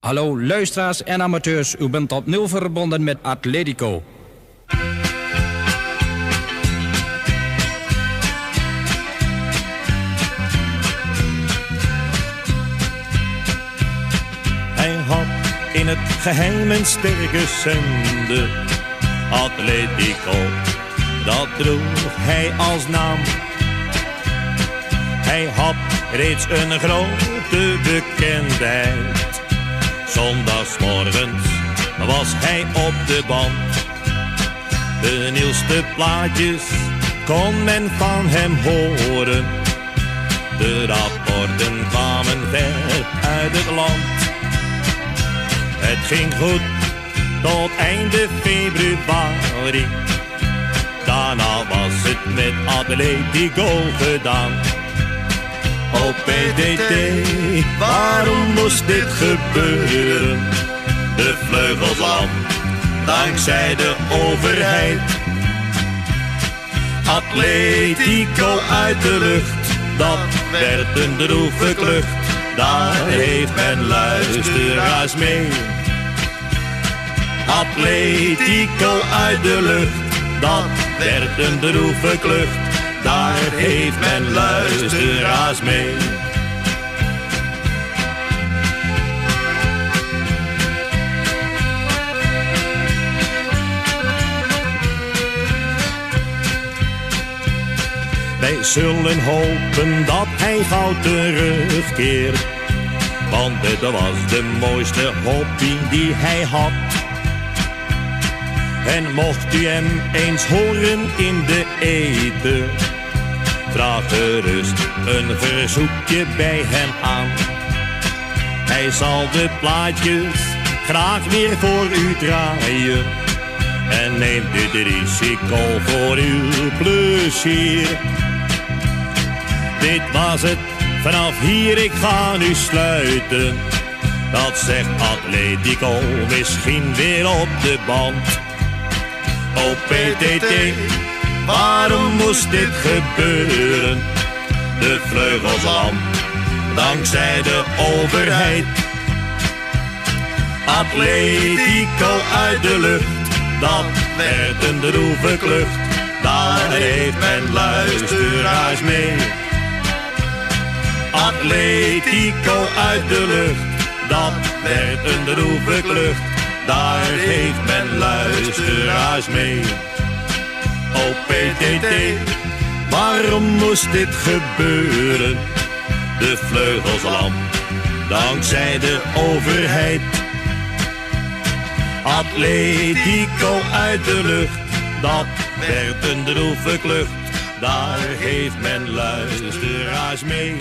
Hallo luisteraars en amateurs, u bent opnieuw verbonden met Atletico. Hij had in het geheim een sterke zende. Atletico, dat droeg hij als naam. Hij had reeds een grote bekendheid. Zondagsmorgens was hij op de band. De nieuwste plaatjes kon men van hem horen. De rapporten kwamen ver uit het land. Het ging goed tot einde februari. Daarna was het met Atletico gedaan. Oh PTT, waarom moest dit gebeuren? De vleugels lam, dankzij de overheid. Atletico uit de lucht, dat werd een droeve klucht. Daar heeft men luisteraars mee. Atletico uit de lucht, dat werd een droeve klucht. Daar heeft men luisteraars mee. Wij zullen hopen dat hij gauw terugkeert, want het was de mooiste hobby die hij had. En mocht u hem eens horen in de ether, vraag gerust een verzoekje bij hem aan. Hij zal de plaatjes graag weer voor u draaien en neemt het risico voor uw plezier. Dit was het, vanaf hier ik ga nu sluiten. Dat zegt Atletico misschien weer op de band. Oh PTT, waarom moest dit gebeuren? De vleugels lam, dankzij de overheid. Atletico uit de lucht, dat werd een droeve klucht. Daar heeft men luisteraars mee. Atletico uit de lucht, dat werd een droeve klucht. Daar heeft men luisteraars mee. Oh PTT, waarom moest dit gebeuren? De vleugels lam, dankzij de overheid. Atletico uit de lucht, dat werd een droeve klucht. Daar heeft men luisteraars mee.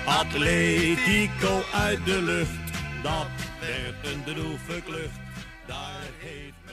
Atletico uit de lucht, dat werd een droeve klucht. Daar heeft